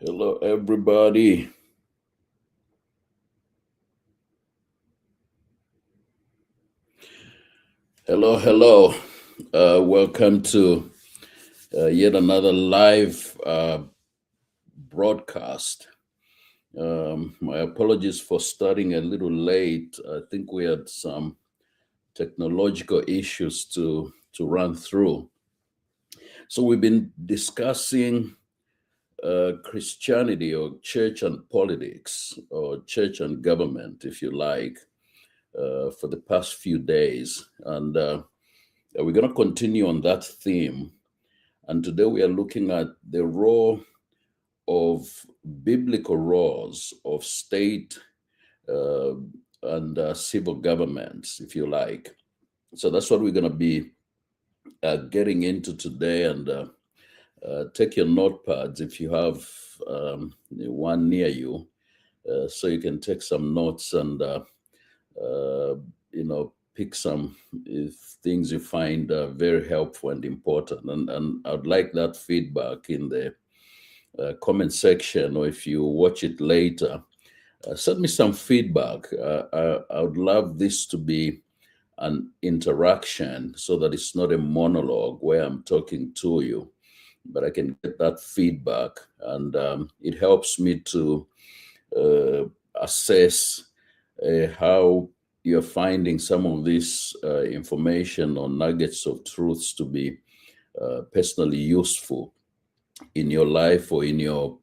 Hello, everybody. Hello. Welcome to yet another live broadcast. My apologies for starting a little late. I think we had some technological issues to run through. So we've been discussing Christianity or church and politics or church and government, if you like, for the past few days. And we're going to continue on that theme. And today we are looking at the role of biblical roles of state uh, and civil governments, if you like. So that's what we're going to be getting into today. And take your notepads if you have one near you, so you can take some notes and pick some things you find very helpful and important. And I'd like that feedback in the comment section, or if you watch it later, send me some feedback. I would love this to be an interaction so that it's not a monologue where I'm talking to you, but I can get that feedback. And it helps me to assess how you're finding some of this information or nuggets of truths to be personally useful in your life or in your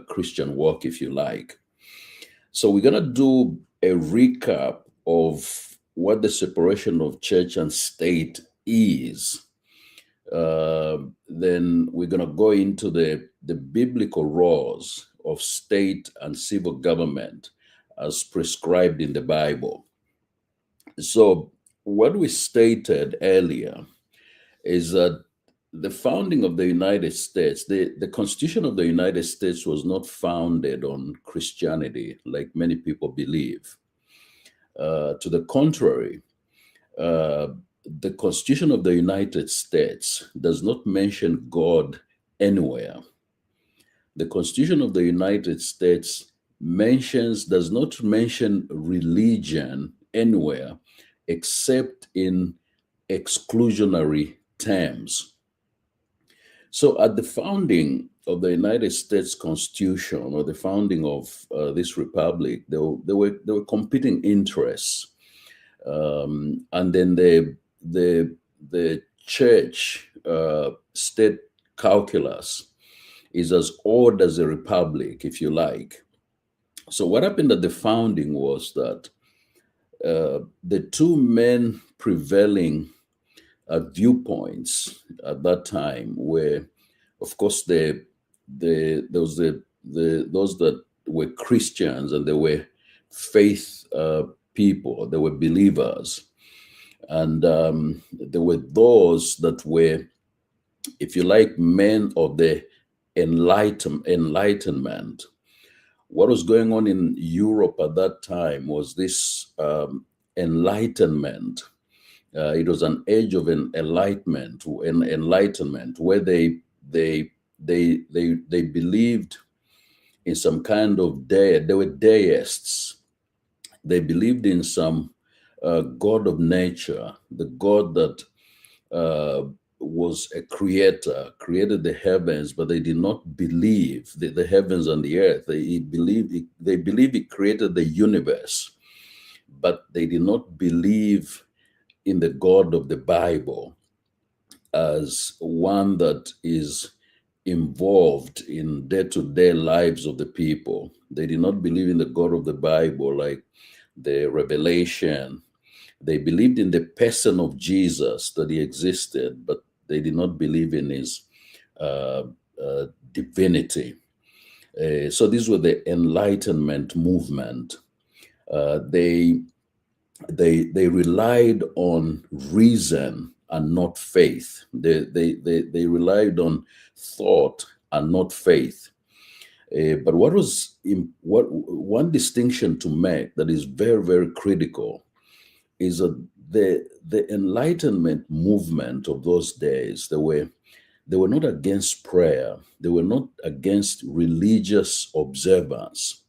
Christian walk, if you like. So we're going to do a recap of what the separation of church and state is. Then we're going to go into the biblical roles of state and civil government as prescribed in the Bible. So what we stated earlier is that the founding of the United States, the Constitution of the United States was not founded on Christianity, like many people believe. To the contrary, the Constitution of the United States does not mention God anywhere. The Constitution of the United States does not mention religion anywhere except in exclusionary terms. So at the founding of the United States Constitution, or the founding of this republic, there were competing interests. And then the church state calculus is as old as a republic, if you like. So what happened at the founding was that the two main prevailing viewpoints at that time were, of course, those that were Christians, and they were faith people, they were believers, and there were those that were, if you like, men of the Enlightenment. What was going on in Europe at that time was this enlightenment. It was an age of enlightenment where they believed in some kind of deity. They were deists. They believed in some god of nature, the god that was a creator, created the heavens, but they did not believe the heavens and the earth. They believed he created the universe, but they did not believe in the God of the Bible as one that is involved in day-to-day lives of the people. They did not believe in the God of the Bible, like the revelation. They believed in the person of Jesus, that he existed, but they did not believe in his divinity. So these were the Enlightenment movement. They relied on reason and not faith. They relied on thought and not faith. But one distinction to make that is very, very critical is that the Enlightenment movement of those days, They were not against prayer. They were not against religious observance.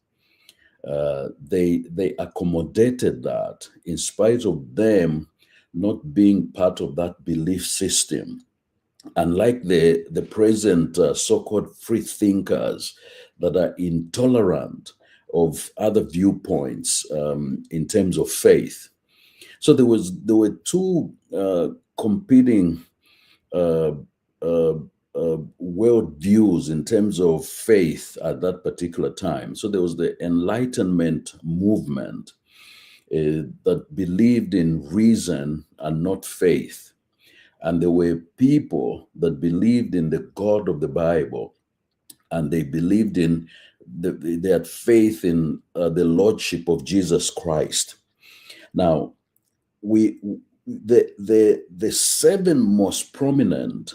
They accommodated that in spite of them not being part of that belief system. Unlike the present so-called free thinkers that are intolerant of other viewpoints in terms of faith. So there were two competing uh, uh, world views in terms of faith at that particular time. So there was the Enlightenment movement that believed in reason and not faith. And there were people that believed in the God of the Bible, and they believed in, they had faith in the Lordship of Jesus Christ. Now, the seven most prominent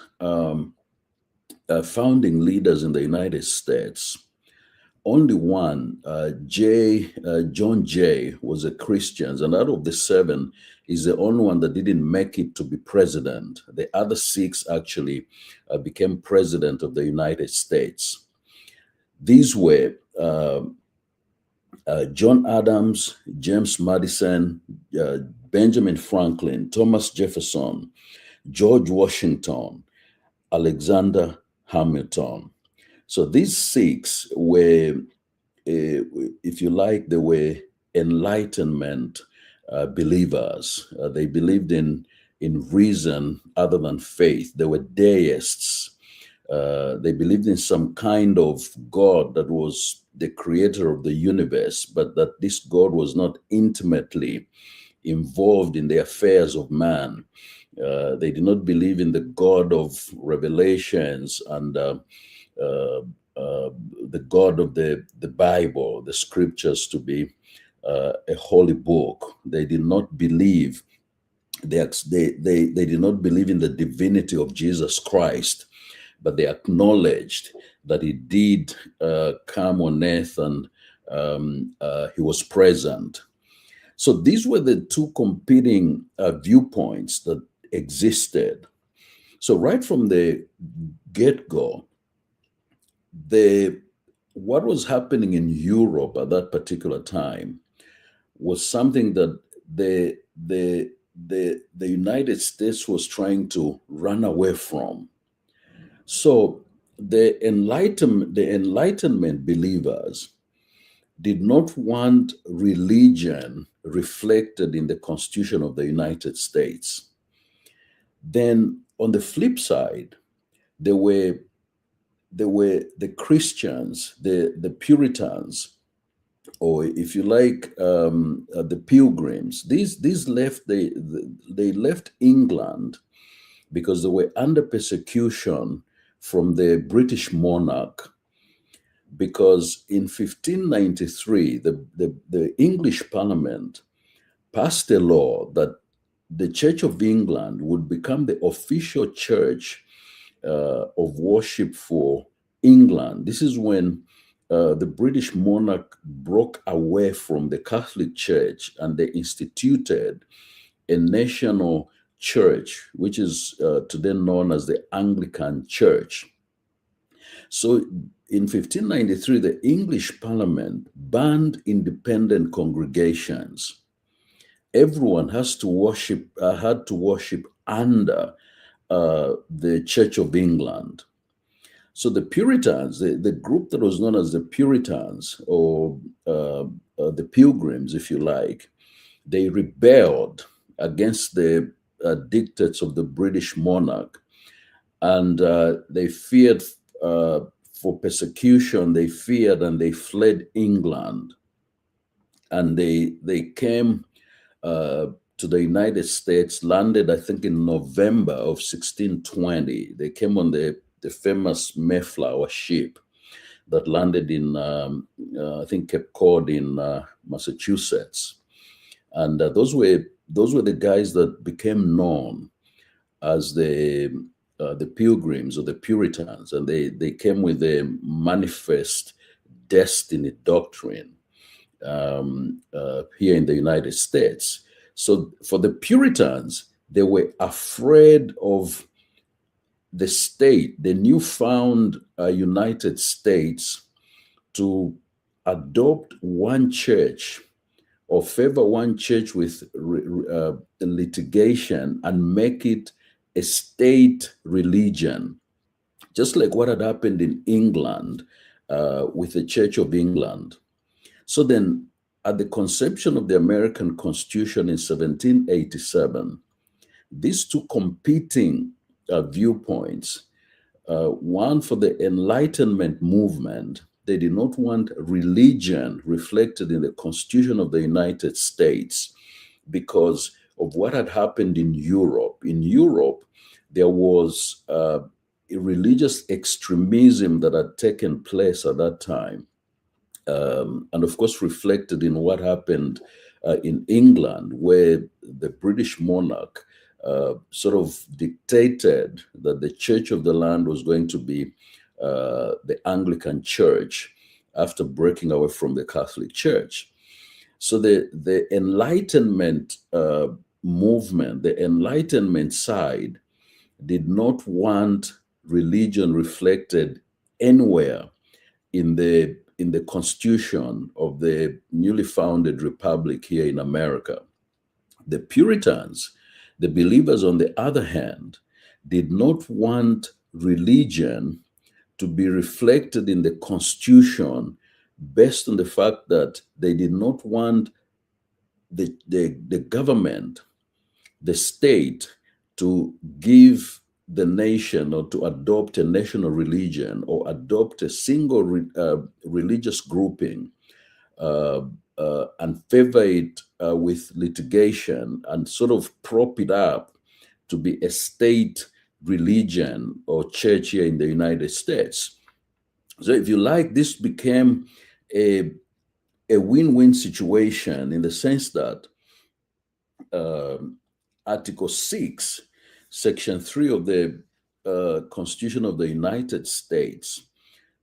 founding leaders in the United States, only one, John Jay, was a Christian, and out of the seven, is the only one that didn't make it to be president. The other six actually became president of the United States. These were John Adams, James Madison, Benjamin Franklin, Thomas Jefferson, George Washington, Alexander Hamilton. So these six were, if you like, they were Enlightenment believers. They believed in reason other than faith. They were deists. They believed in some kind of God that was the creator of the universe, but that this God was not intimately involved in the affairs of man. They did not believe in the God of revelations and the God of the Bible, the scriptures, to be a holy book. They did not believe, they did not believe in the divinity of Jesus Christ, but they acknowledged that he did come on earth, and he was present. So these were the two competing viewpoints that existed. So right from the get-go, what was happening in Europe at that particular time was something that the United States was trying to run away from. So the Enlightenment believers did not want religion reflected in the Constitution of the United States. Then on the flip side, there were the Christians, the Puritans, or if you like, the Pilgrims. These left, they left England because they were under persecution from the British monarch. Because in 1593, the English Parliament passed a law that the Church of England would become the official church of worship for England. This is when the British monarch broke away from the Catholic Church, and they instituted a national church, which is today known as the Anglican Church. So in 1593, the English Parliament banned independent congregations. Everyone had to worship under the Church of England. So the Puritans, the group that was known as the Puritans, or the Pilgrims, if you like, they rebelled against the dictates of the British monarch, and they feared for persecution. They feared, and they fled England, and they came to the United States, landed, I think, in November of 1620. They came on the famous Mayflower ship that landed in, I think, Cape Cod in Massachusetts. And those were the guys that became known as the Pilgrims or the Puritans, and they came with a manifest destiny doctrine here in the United States. So for the Puritans, they were afraid of the state, the newfound United States, to adopt one church or favor one church with litigation and make it a state religion, just like what had happened in England with the Church of England. So then, at the conception of the American Constitution in 1787, these two competing viewpoints, one for the Enlightenment movement, they did not want religion reflected in the Constitution of the United States because of what had happened in Europe. In Europe, there was a religious extremism that had taken place at that time. And of course, reflected in what happened in England, where the British monarch sort of dictated that the Church of the land was going to be the Anglican Church after breaking away from the Catholic Church. So the Enlightenment movement, the Enlightenment side, did not want religion reflected anywhere in the Constitution of the newly founded republic here in America. The Puritans, the believers, on the other hand, did not want religion to be reflected in the Constitution based on the fact that they did not want the government, the state, to give the nation or to adopt a national religion or adopt a single religious grouping and favor it with litigation and sort of prop it up to be a state religion or church here in the United States. So if you like, this became a win-win situation in the sense that Article 6, Section 3 of the Constitution of the United States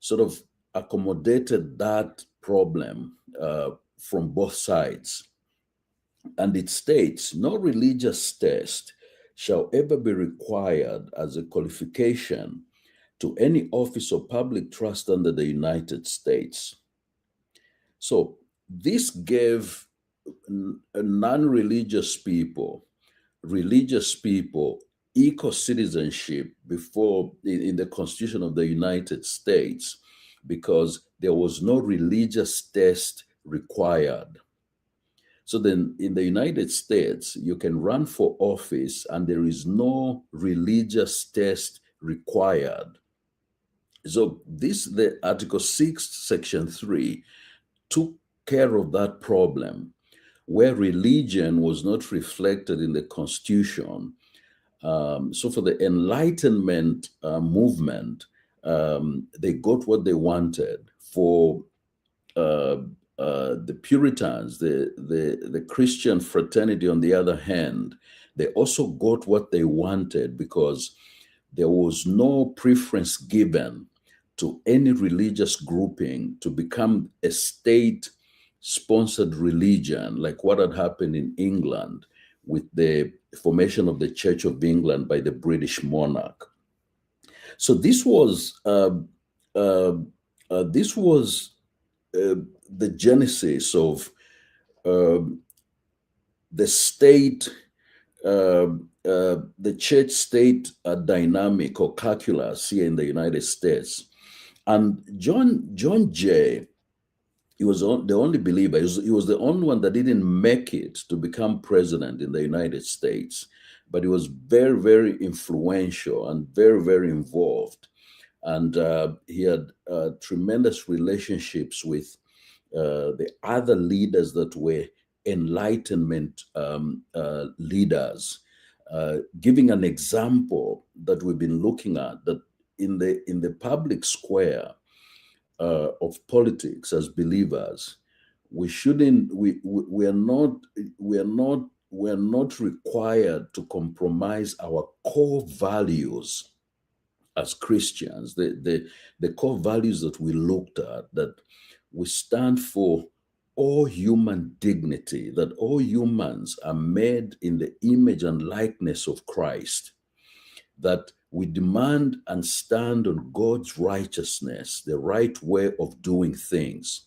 sort of accommodated that problem from both sides. And it states, no religious test shall ever be required as a qualification to any office or public trust under the United States. So this gave non-religious people, religious people, equal citizenship before in the Constitution of the United States, because there was no religious test required. So then in the United States, you can run for office and there is no religious test required. So the Article 6, Section 3 took care of that problem where religion was not reflected in the Constitution. So for the Enlightenment movement, they got what they wanted. For the Puritans, the Christian fraternity, on the other hand, they also got what they wanted because there was no preference given to any religious grouping to become a state-sponsored religion, like what had happened in England with the formation of the Church of England by the British monarch. So this was the genesis of the state, the church-state dynamic or calculus here in the United States. And John Jay, he was the only believer. He was the only one that didn't make it to become president in the United States, but he was very, very influential and very, very involved. And he had tremendous relationships with the other leaders that were Enlightenment leaders. Giving an example that we've been looking at, that in the public square of politics as believers, we are not required to compromise our core values as Christians. The core values that we looked at, that we stand for all human dignity, that all humans are made in the image and likeness of Christ, that We demand and stand on God's righteousness, the right way of doing things.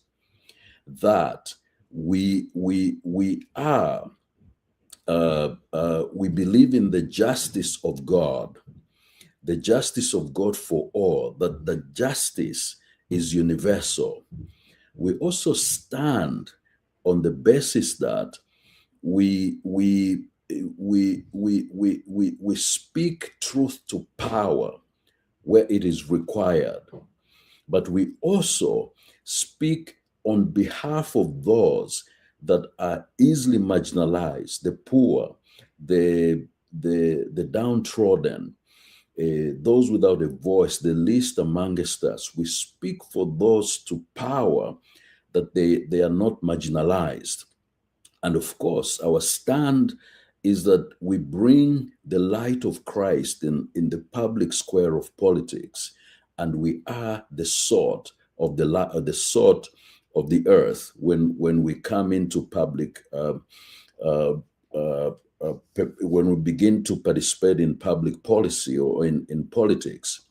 That we believe in the justice of God, the justice of God for all. That the justice is universal. We also stand on the basis that we we we speak truth to power where it is required, but we also speak on behalf of those that are easily marginalized, the poor, the downtrodden, those without a voice, the least amongst us. We speak for those to power, that they are not marginalized. And of course, our stand is that we bring the light of Christ in the public square of politics, and we are the salt of the salt of the earth when we come into public, uh, uh, when we begin to participate in public policy or in politics.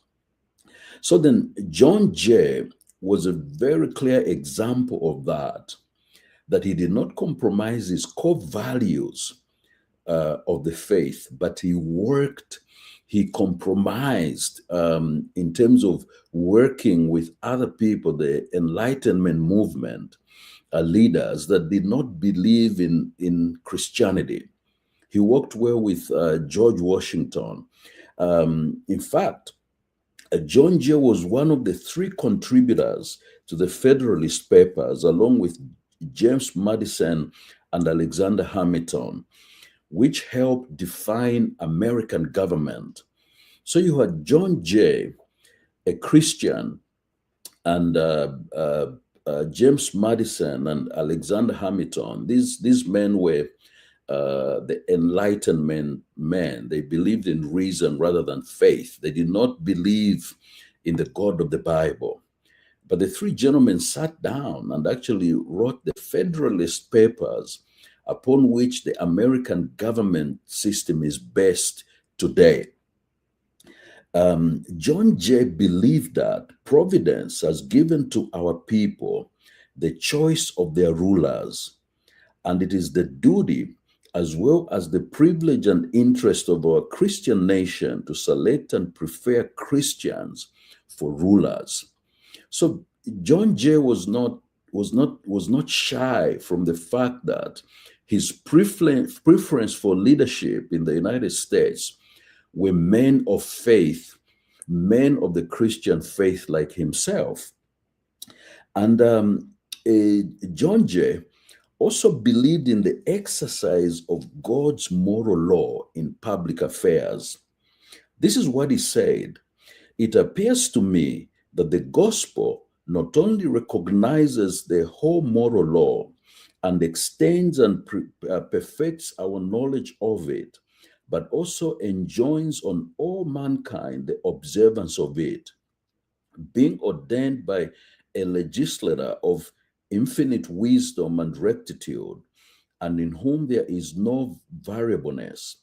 So then, John Jay was a very clear example of that he did not compromise his core values of the faith, but he compromised in terms of working with other people, the Enlightenment movement leaders that did not believe in Christianity. He worked well with George Washington. In fact, John Jay was one of the three contributors to the Federalist Papers, along with James Madison and Alexander Hamilton, which helped define American government. So you had John Jay, a Christian, and James Madison and Alexander Hamilton. These men were the Enlightenment men. They believed in reason rather than faith. They did not believe in the God of the Bible. But the three gentlemen sat down and actually wrote the Federalist Papers, upon which the American government system is based today. John Jay believed that providence has given to our people the choice of their rulers, and it is the duty as well as the privilege and interest of our Christian nation to select and prefer Christians for rulers. So John Jay was not shy from the fact that his preference for leadership in the United States were men of faith, men of the Christian faith like himself. And John Jay also believed in the exercise of God's moral law in public affairs. This is what he said: "It appears to me that the gospel not only recognizes the whole moral law and extends and perfects our knowledge of it, but also enjoins on all mankind the observance of it, being ordained by a legislator of infinite wisdom and rectitude, and in whom there is no variableness.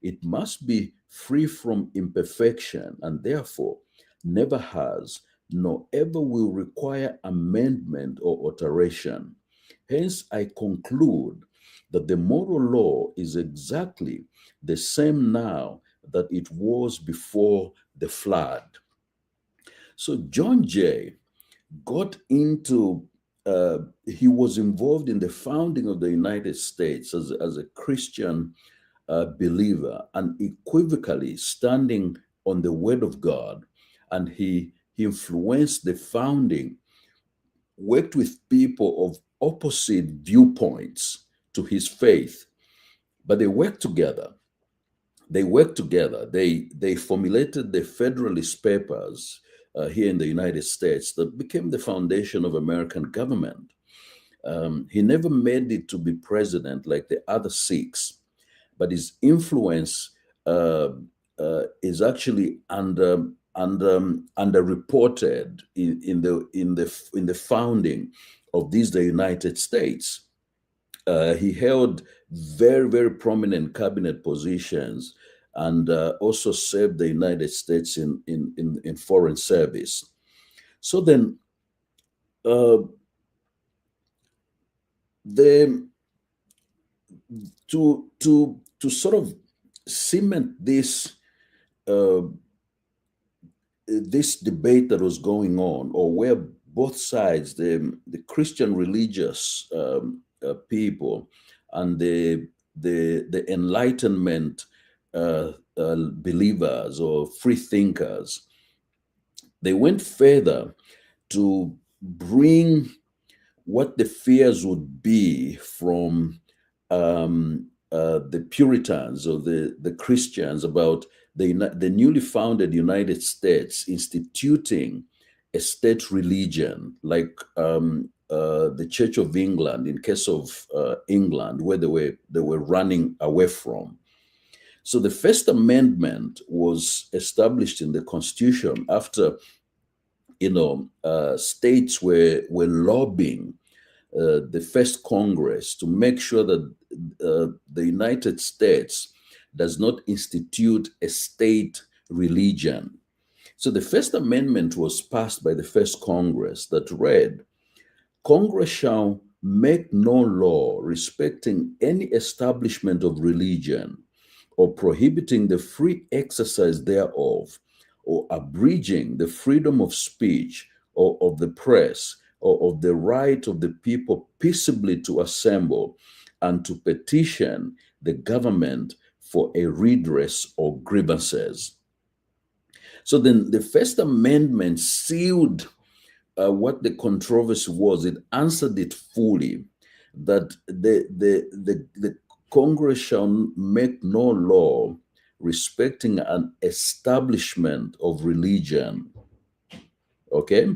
It must be free from imperfection, and therefore never has, nor ever will require amendment or alteration. Hence, I conclude that the moral law is exactly the same now that it was before the flood." So John Jay got into, he was involved in the founding of the United States as a Christian believer, and equivocally standing on the Word of God. And he influenced the founding, worked with people of opposite viewpoints to his faith, but they worked together. They formulated the Federalist Papers here in the United States that became the foundation of American government. He never made it to be president like the other six, but his influence is actually underreported in the founding of the United States. He held very, very prominent cabinet positions and also served the United States in foreign service. So then, uh, the to sort of cement uh, this debate that was going on, or where both sides, the Christian religious people and the Enlightenment believers or free thinkers, they went further to bring what the fears would be from the Puritans or the Christians about the newly founded United States instituting a state religion like the Church of England, in case of England, where they were running away from. So the First Amendment was established in the Constitution after states were lobbying the first Congress to make sure that the United States does not institute a state religion. So the First Amendment was passed by the first Congress that read, Congress shall make no law respecting any establishment of religion or prohibiting the free exercise thereof, or abridging the freedom of speech or of the press, or of the right of the people peaceably to assemble and to petition the government for a redress of grievances. So then the First Amendment sealed what the controversy was. It answered it fully, that the Congress shall make no law respecting an establishment of religion. Okay?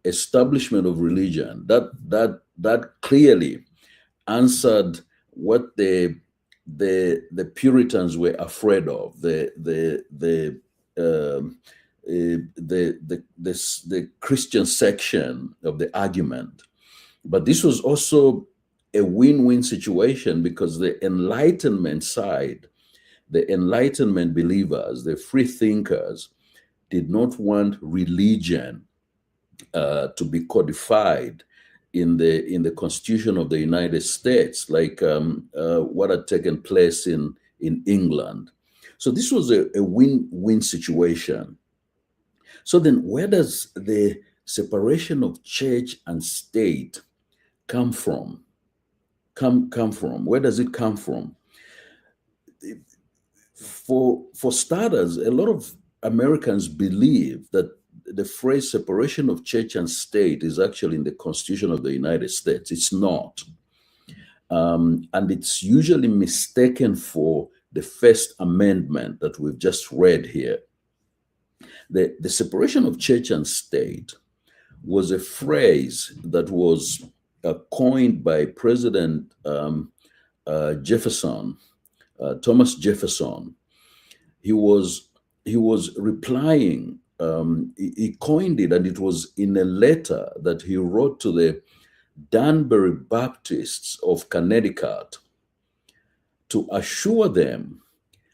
Establishment of religion. That clearly answered what the Puritans were afraid of. The Christian section of the argument. But this was also a win-win situation, because the Enlightenment side, the Enlightenment believers, the free thinkers, did not want religion to be codified in the Constitution of the United States, like what had taken place in England. So this was a win-win situation. So then, where does the separation of church and state come from? Come from? Where does it come from? For starters, a lot of Americans believe that the phrase separation of church and state is actually in the Constitution of the United States. It's not. And it's usually mistaken for the First Amendment that we've just read here. The separation of church and state was a phrase that was coined by President Jefferson, Thomas Jefferson. He was replying. He coined it, and it was in a letter that he wrote to the Danbury Baptists of Connecticut to assure them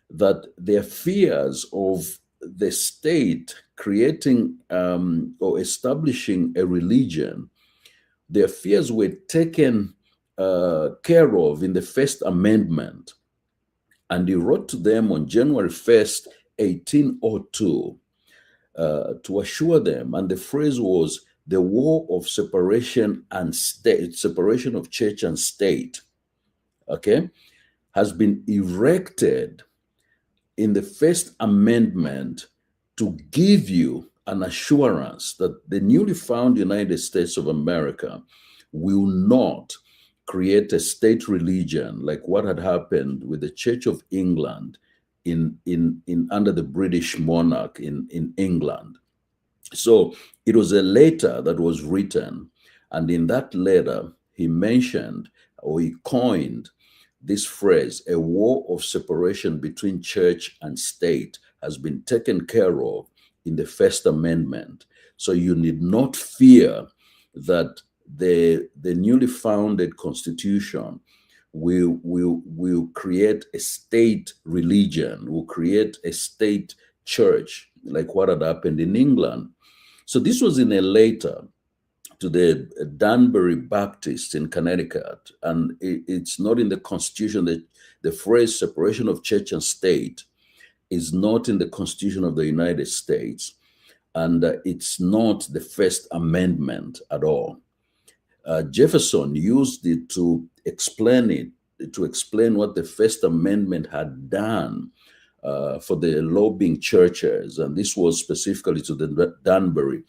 that their fears of the state creating or establishing a religion, their fears were taken care of in the First Amendment. And he wrote to them on January 1st, 1802, to assure them. And the phrase was the war of separation and state, separation of church and state, okay, has been erected in the First Amendment to give you an assurance that the newly found United States of America will not create a state religion like what had happened with the Church of England in under the British monarch in England. So it was a letter that was written, and in that letter he mentioned, or he coined, this phrase, a war of separation between church and state has been taken care of in the First Amendment. So you need not fear that the newly founded Constitution We'll create a state religion, we'll create a state church, like what had happened in England. So this was in a letter to the Danbury Baptists in Connecticut, and it's not in the Constitution. That the phrase separation of church and state is not in the Constitution of the United States, and it's not the First Amendment at all. Jefferson used it to explain what the First Amendment had done for the lobbying churches, and this was specifically to the Danbury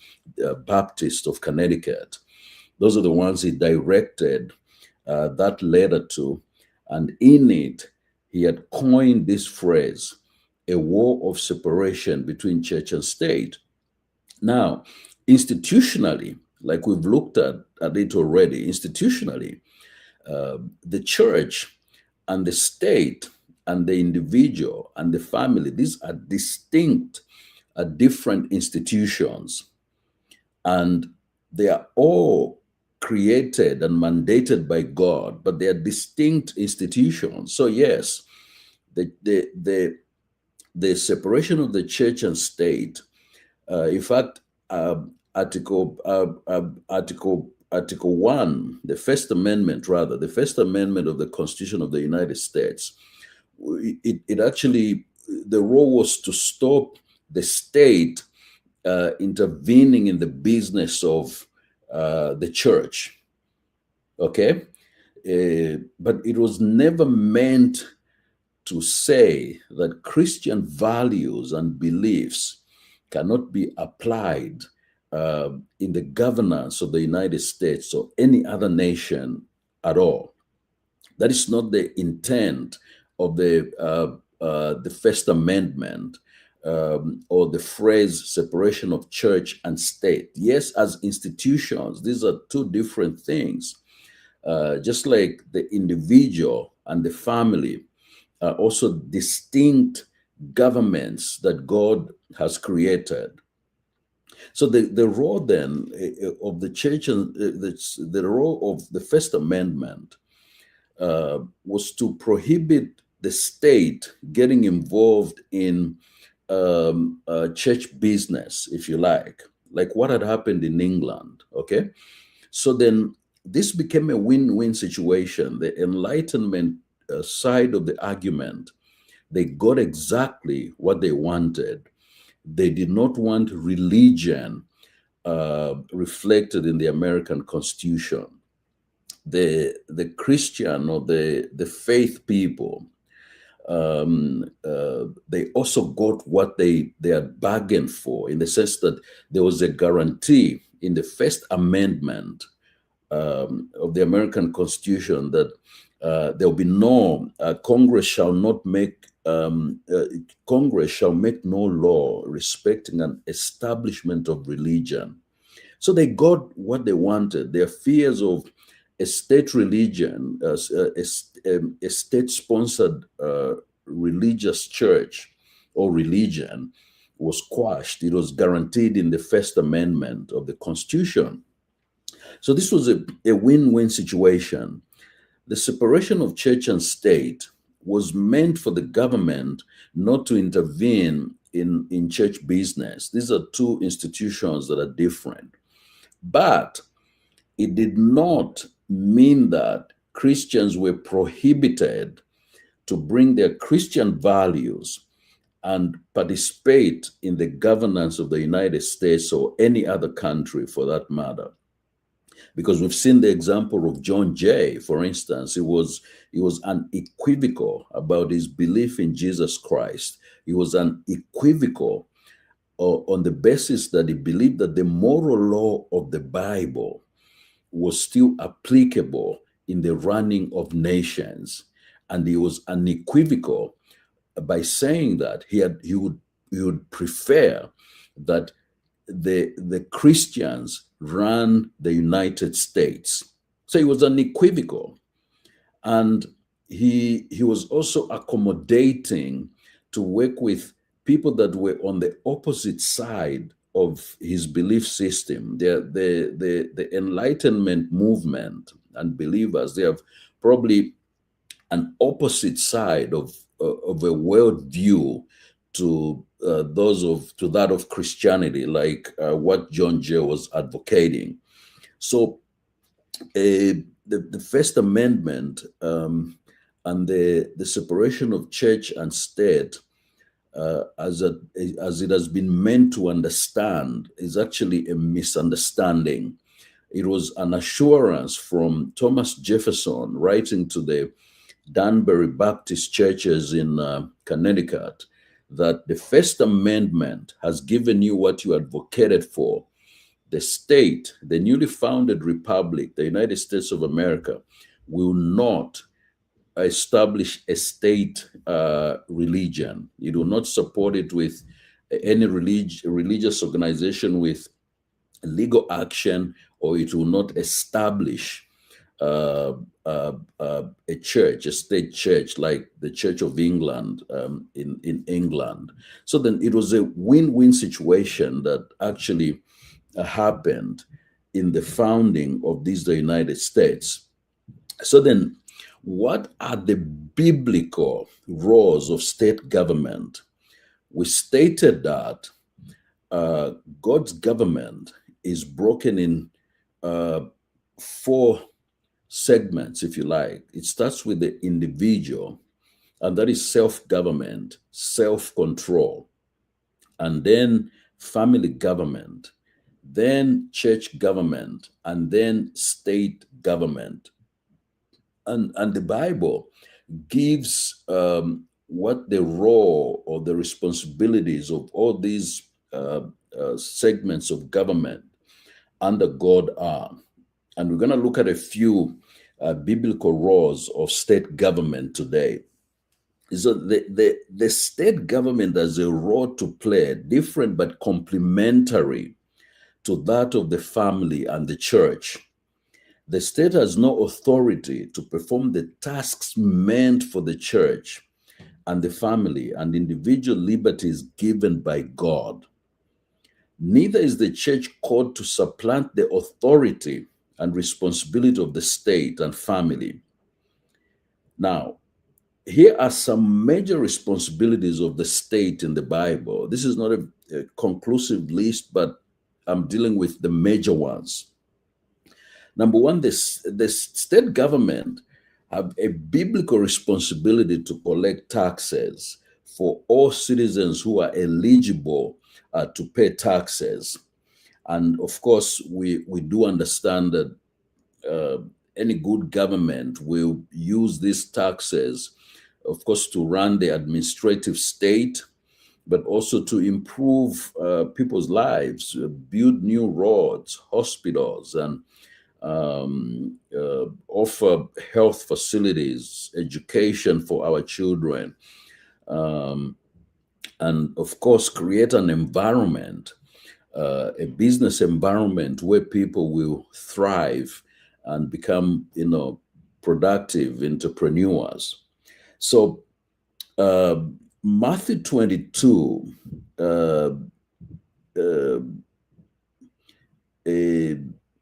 Baptist of Connecticut. Those are the ones he directed that letter to, and in it, he had coined this phrase, a war of separation between church and state. Now, institutionally, like we've looked at it already, institutionally, the church and the state and the individual and the family, these are distinct, different institutions. And they are all created and mandated by God, but they are distinct institutions. So yes, the separation of the church and state, in fact, Article 1, the First Amendment, rather, the First Amendment of the Constitution of the United States, it actually, the role was to stop the state intervening in the business of the church. Okay? But it was never meant to say that Christian values and beliefs cannot be applied in the governance of the United States or any other nation at all. That is not the intent of the First Amendment or the phrase separation of church and state. Yes, as institutions, these are two different things. Just like the individual and the family are also distinct governments that God has created. So the role then of the church and the role of the First Amendment was to prohibit the state getting involved in church business, if you like what had happened in England. Okay, so then this became a win-win situation. The Enlightenment side of the argument, they got exactly what they wanted. They did not want religion reflected in the American Constitution. The Christian or the faith people, they also got what they had bargained for, in the sense that there was a guarantee in the First Amendment of the American Constitution that there will be no Congress shall make no law respecting an establishment of religion. So they got what they wanted. Their fears of a state religion, a state-sponsored religious church or religion, was quashed. It was guaranteed in the First Amendment of the Constitution. So this was a win-win situation. The separation of church and state was meant for the government not to intervene in church business. These are two institutions that are different. But it did not mean that Christians were prohibited to bring their Christian values and participate in the governance of the United States or any other country for that matter. Because we've seen the example of John Jay, for instance. He was unequivocal about his belief in Jesus Christ. He was unequivocal on the basis that he believed that the moral law of the Bible was still applicable in the running of nations. And he was unequivocal by saying that he would prefer that the Christians ran the United States. So he was unequivocal. And he was also accommodating to work with people that were on the opposite side of his belief system. The Enlightenment movement and believers, they have probably an opposite side of a worldview to to that of Christianity, like what John Jay was advocating. So the First Amendment and the separation of church and state, as it has been meant to understand, is actually a misunderstanding. It was an assurance from Thomas Jefferson writing to the Danbury Baptist churches in Connecticut that the First Amendment has given you what you advocated for. The state, the newly founded republic, the United States of America, will not establish a state religion. It will not support it with any religious organization with legal action, or it will not establish a church, a state church like the Church of England in England. So then it was a win-win situation that actually happened in the founding of the United States. So then, what are the biblical roles of state government? We stated that God's government is broken in 4 segments, if you like. It starts with the individual, and that is self-government, self-control, and then family government, then church government, and then state government. And the Bible gives what the role or the responsibilities of all these segments of government under God are. And we're going to look at a few biblical roles of state government today. So the state government has a role to play, different but complementary to that of the family and the church. The state has no authority to perform the tasks meant for the church and the family and individual liberties given by God. Neither is the church called to supplant the authority and responsibility of the state and family. Now, here are some major responsibilities of the state in the Bible. This is not a conclusive list, but I'm dealing with the major ones. Number one, the state government have a biblical responsibility to collect taxes for all citizens who are eligible to pay taxes. And of course, we do understand that any good government will use these taxes, of course, to run the administrative state, but also to improve people's lives, build new roads, hospitals, and offer health facilities, education for our children, and of course, create an environment, a business environment where people will thrive and become, productive entrepreneurs. So, Matthew 22,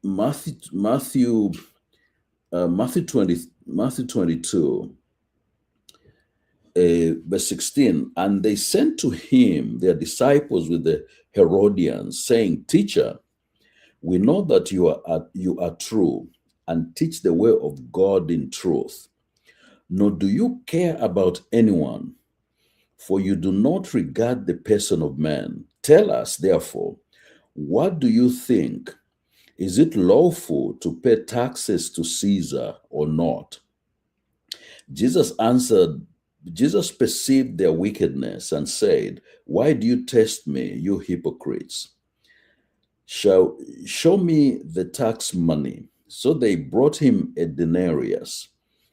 Matthew 22, verse 16, and they sent to him their disciples with the Herodians, saying, "Teacher, we know that you are true and teach the way of God in truth. Nor do you care about anyone, for you do not regard the person of man. Tell us, therefore, what do you think? Is it lawful to pay taxes to Caesar or not?" Jesus answered, Jesus perceived their wickedness and said, "Why do you test me, you hypocrites? Show me the tax money." So they brought him a denarius,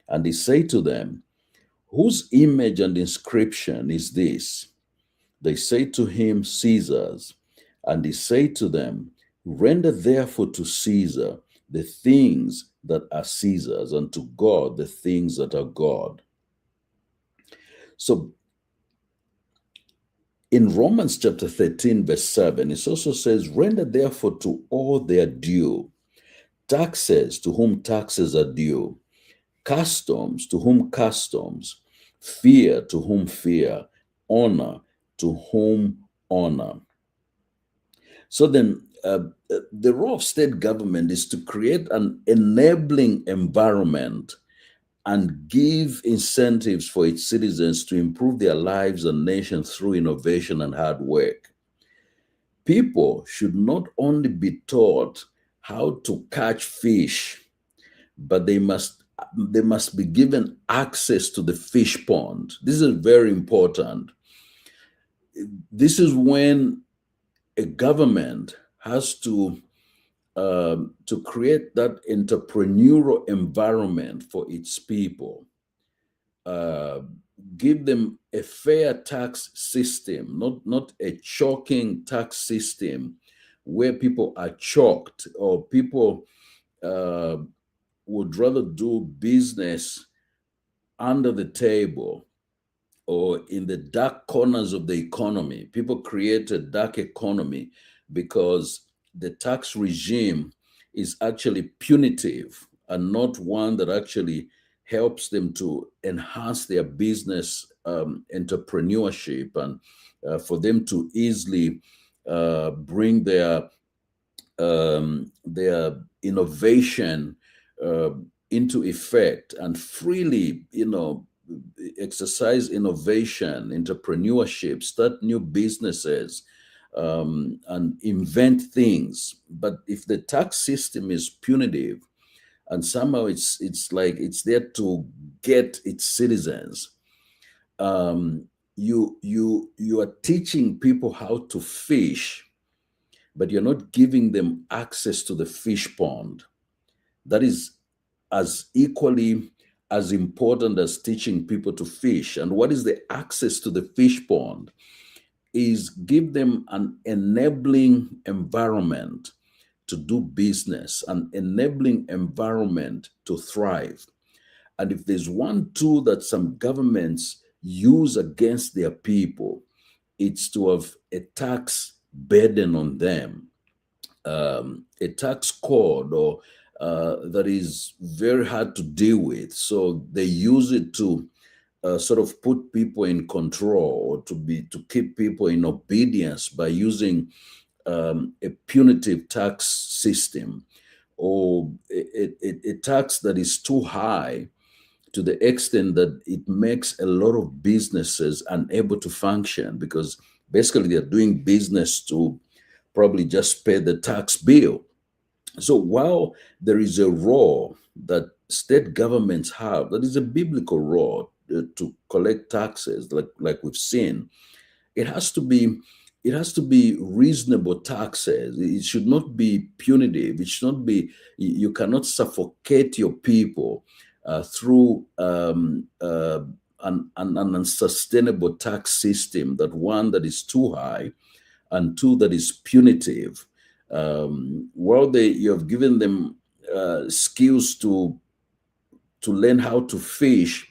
and he said to them, "Whose image and inscription is this?" They say to him, "Caesar's." And he said to them, "Render therefore to Caesar the things that are Caesar's, and to God the things that are God." So in Romans chapter 13, verse 7, it also says, "Render therefore to all their due, taxes to whom taxes are due, customs to whom customs, fear to whom fear, honor to whom honor. So then, the role of state government is to create an enabling environment and give incentives for its citizens to improve their lives and nation through innovation and hard work. People should not only be taught how to catch fish, but they must be given access to the fish pond. This is very important. This is when a government has to create that entrepreneurial environment for its people. Uh, Give them a fair tax system, not a choking tax system where people are choked or people uh, would rather do business under the table or in the dark corners of the economy. People create a dark economy because the tax regime is actually punitive and not one that actually helps them to enhance their business entrepreneurship and for them to easily bring their innovation uh, into effect and freely, exercise innovation, entrepreneurship, start new businesses, and invent things. But if the tax system is punitive and somehow it's like it's there to get its citizens, um, you are teaching people how to fish, but you're not giving them access to the fish pond. That is as equally as important as teaching people to fish. And what is the access to the fish pond? Is give them an enabling environment to do business, an enabling environment to thrive. And if there's one tool that some governments use against their people, it's to have a tax burden on them, a tax code or that is very hard to deal with. So they use it to sort of put people in control or to keep people in obedience by using a punitive tax system or a tax that is too high to the extent that it makes a lot of businesses unable to function because basically they're doing business to probably just pay the tax bill. So while there is a role that state governments have, that is a biblical role to collect taxes, like we've seen, it has to be reasonable taxes. It should not be punitive. It should not be. You cannot suffocate your people through an unsustainable tax system. That one that is too high and two that is punitive. While you have given them skills to learn how to fish,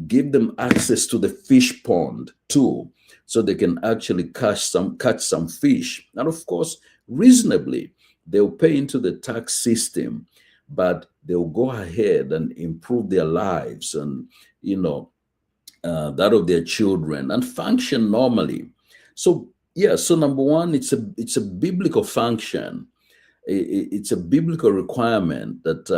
give them access to the fish pond too, so they can actually catch some fish. And of course, reasonably, they'll pay into the tax system, but they'll go ahead and improve their lives and that of their children and function normally. So yeah, so number one, it's a biblical function. It's a biblical requirement that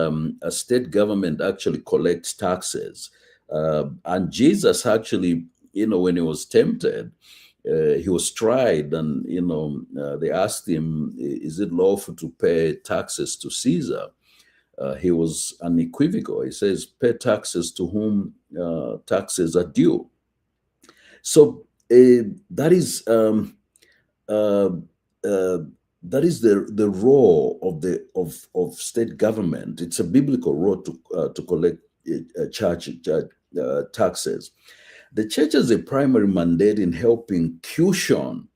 a state government actually collects taxes. And Jesus actually, when he was tempted, he was tried, and they asked him, "Is it lawful to pay taxes to Caesar?" He was unequivocal. He says, "Pay taxes to whom taxes are due." So that is uh, uh, the role of state government. It's a biblical role to collect taxes. The church has a primary mandate in helping cushion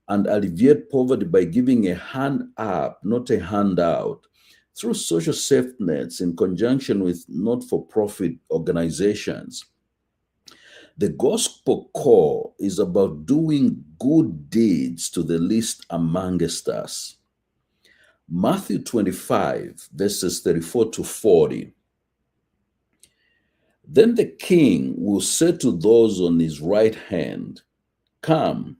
and alleviate poverty by giving a hand up, not a handout, through social safety nets in conjunction with not-for-profit organizations. The gospel call is about doing good deeds to the least amongst us. Matthew 25, verses 34 to 40. Then the king will say to those on his right hand, Come,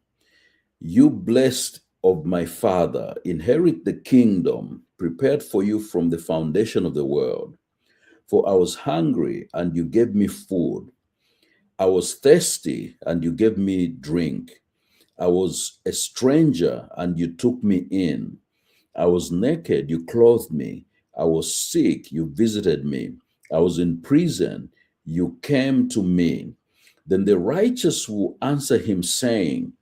you blessed of my father, inherit the kingdom prepared for you from the foundation of the world. For I was hungry, and you gave me food. I was thirsty, and you gave me drink. I was a stranger, and you took me in. I was naked, you clothed me. I was sick, you visited me. I was in prison, you came to me. Then the righteous will answer him, saying,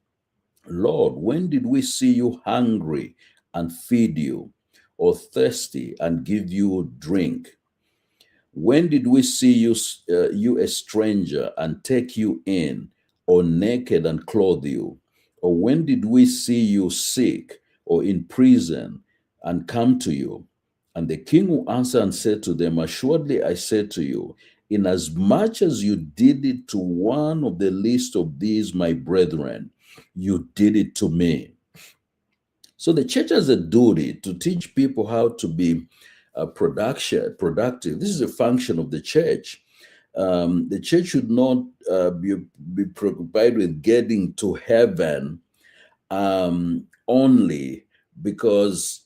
Lord, when did we see you hungry and feed you, or thirsty and give you drink? When did we see you a stranger and take you in, or naked and clothe you? Or when did we see you sick or in prison and come to you? And the king will answer and say to them, Assuredly I say to you, inasmuch as you did it to one of the least of these my brethren, you did it to me. So the church has a duty to teach people how to be productive. This is a function of the church. The church should not be preoccupied with getting to heaven only because,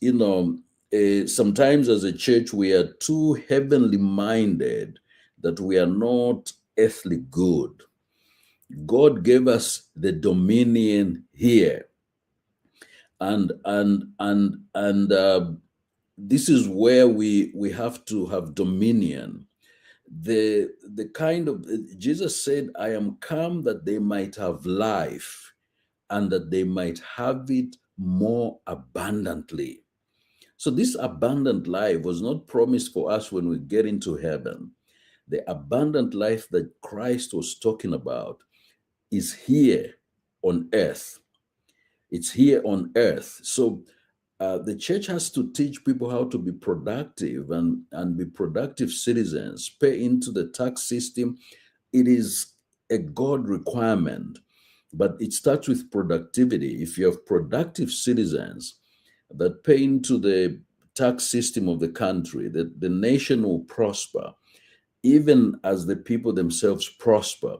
sometimes as a church we are too heavenly minded that we are not earthly good. God gave us the dominion here, and this is where we have to have dominion. The kind of Jesus said, I am come that they might have life and that they might have it more abundantly. So this abundant life was not promised for us when we get into heaven. The abundant life that Christ was talking about is here on earth. It's here on earth. So the church has to teach people how to be productive and be productive citizens, pay into the tax system. It is a God requirement, but it starts with productivity. If you have productive citizens that pay into the tax system of the country, the nation will prosper, even as the people themselves prosper,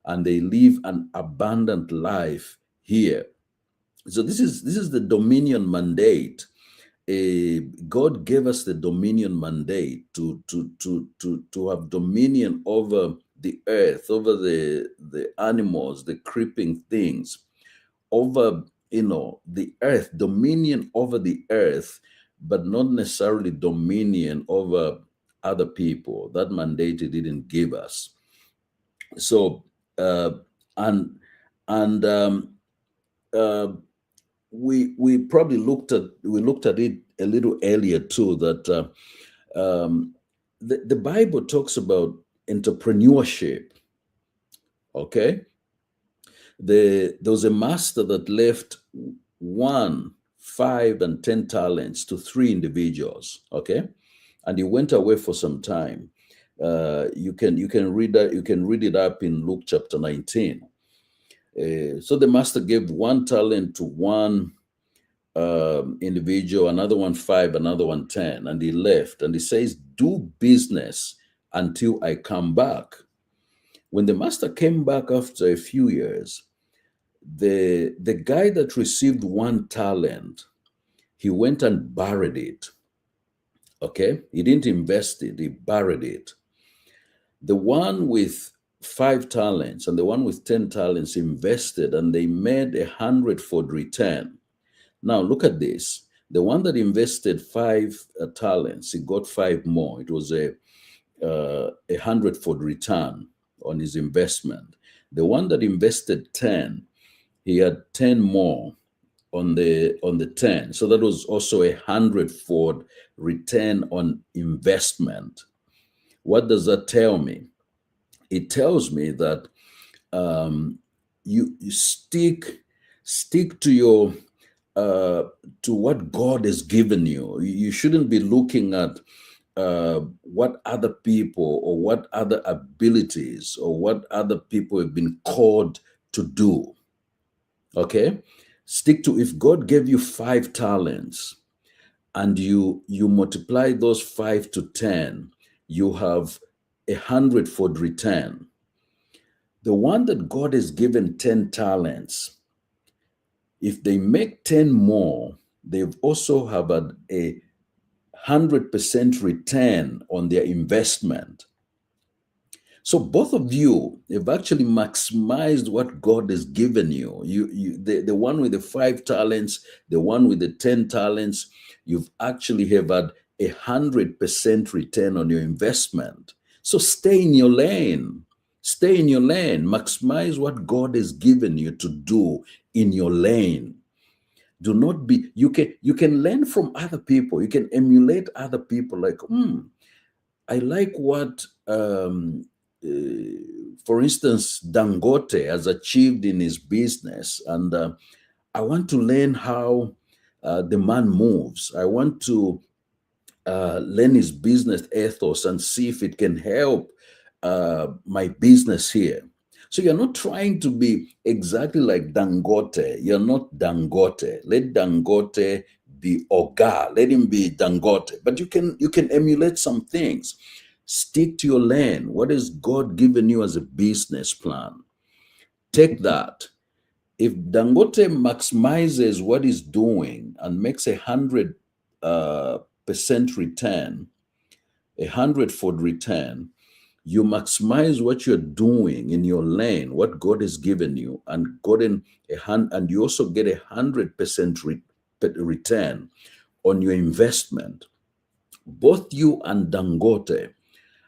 and they live an abundant life here. So this is the dominion mandate. God gave us the dominion mandate to have dominion over the earth, over the animals, the creeping things, over the earth, dominion over the earth, but not necessarily dominion over other people. That mandate He didn't give us. So uh, and uh, we probably looked at it a little earlier too, that the Bible talks about entrepreneurship. Okay, there was a master that left 1, 5, and 10 talents to 3 individuals. Okay, and he went away for some time. You can read that. You can read it up in Luke chapter 19. So the master gave 1 talent to one individual, another one 5, another one 10, and he left. And he says, "Do business until I come back." When the master came back after a few years, the guy that received 1 talent, he went and buried it. Okay, he didn't invest it; he buried it. The one with 5 talents and the one with 10 talents invested, and they made 100-fold return. Now, look at this. The one that invested 5 talents, he got 5 more. It was a 100-fold return on his investment. The one that invested 10, he had 10 more on the 10. So that was also 100-fold return on investment. What does that tell me? It tells me that you stick to your to what God has given you. You shouldn't be looking at what other people or what other abilities or what other people have been called to do. Okay? Stick to, if God gave you 5 talents and you multiply those 5 to 10, you have a hundredfold return. The one that God has given 10 talents, if they make 10 more, they've also have a 100% return on their investment. So both of you have actually maximized what God has given you. The one with the 5 talents, the one with the 10 talents, you've actually have had 100% return on your investment. So stay in your lane. Stay in your lane. Maximize what God has given you to do in your lane. Do not be, you can learn from other people. You can emulate other people like, I like what, for instance, Dangote has achieved in his business, and I want to learn how the man moves. I want to learn his business ethos and see if it can help my business here. So you're not trying to be exactly like Dangote. You're not Dangote. Let Dangote be Oga. Let him be Dangote. But you can emulate some things. Stick to your lane. What has God given you as a business plan? Take that. If Dangote maximizes what he's doing and makes 100% return, 100-fold return, you maximize what you're doing in your lane, what God has given you, and and you also get 100% return on your investment. Both you and Dangote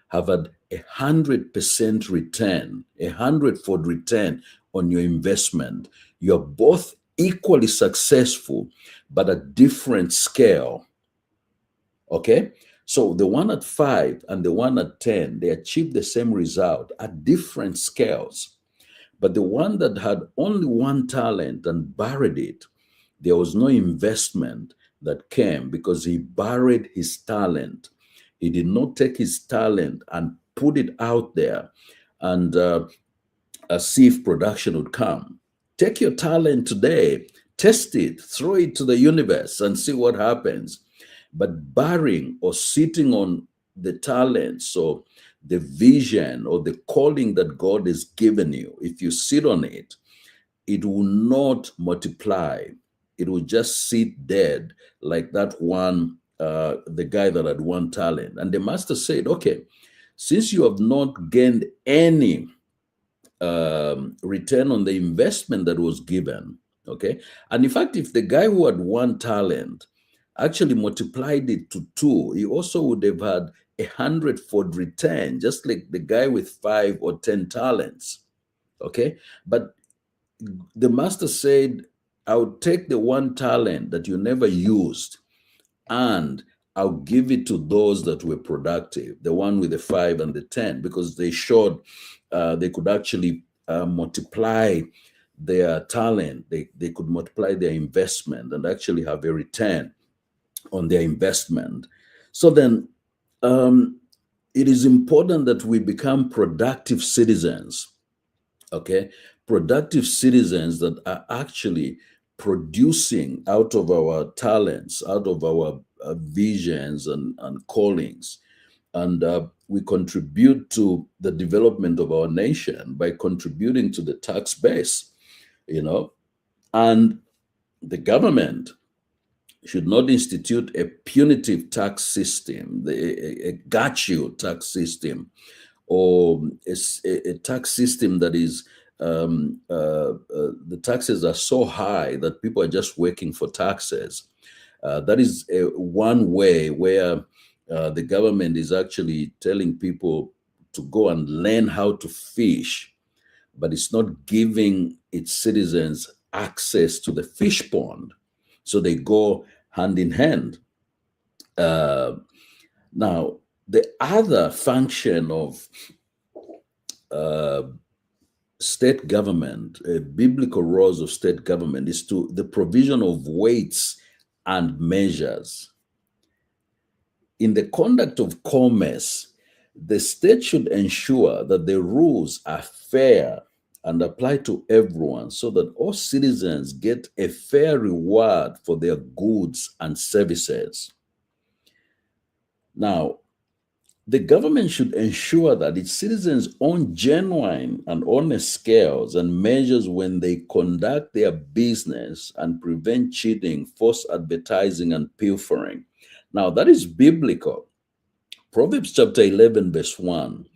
have had 100% return, 100-fold return on your investment. You're both equally successful, but at different scale. Okay? So the one at 5 and the one at 10, they achieved the same result at different scales. But the one that had only 1 talent and buried it, there was no investment that came because he buried his talent. He did not take his talent and put it out there and see if production would come. Take your talent today, test it, throw it to the universe and see what happens. But burying or sitting on the talents or the vision or the calling that God has given you, if you sit on it, it will not multiply. It will just sit dead like that one, the guy that had 1 talent. And the master said, okay, since you have not gained any return on the investment that was given, okay? And in fact, if the guy who had 1 talent actually multiplied it to 2, he also would have had 100-fold return, just like the guy with 5 or 10 talents, okay? But the master said, I'll take the 1 talent that you never used and I'll give it to those that were productive, the one with the 5 and the 10, because they showed they could actually multiply their talent. They could multiply their investment and actually have a return on their investment. So then it is important that we become productive citizens, okay? Productive citizens that are actually producing out of our talents, out of our visions and callings. And we contribute to the development of our nation by contributing to the tax base, you know. And the government should not institute a punitive tax system, a got you tax system, or a tax system that is the taxes are so high that people are just working for taxes. That is one way where the government is actually telling people to go and learn how to fish, but it's not giving its citizens access to the fish pond. So they go hand in hand. Now, the other function of state government, biblical roles of state government, is to the provision of weights and measures. In the conduct of commerce, the state should ensure that the rules are fair and apply to everyone so that all citizens get a fair reward for their goods and services. Now, The government should ensure that its citizens own genuine and honest scales and measures when they conduct their business and prevent cheating, false advertising, and pilfering. Now, that is biblical. Proverbs chapter 11, verse 1.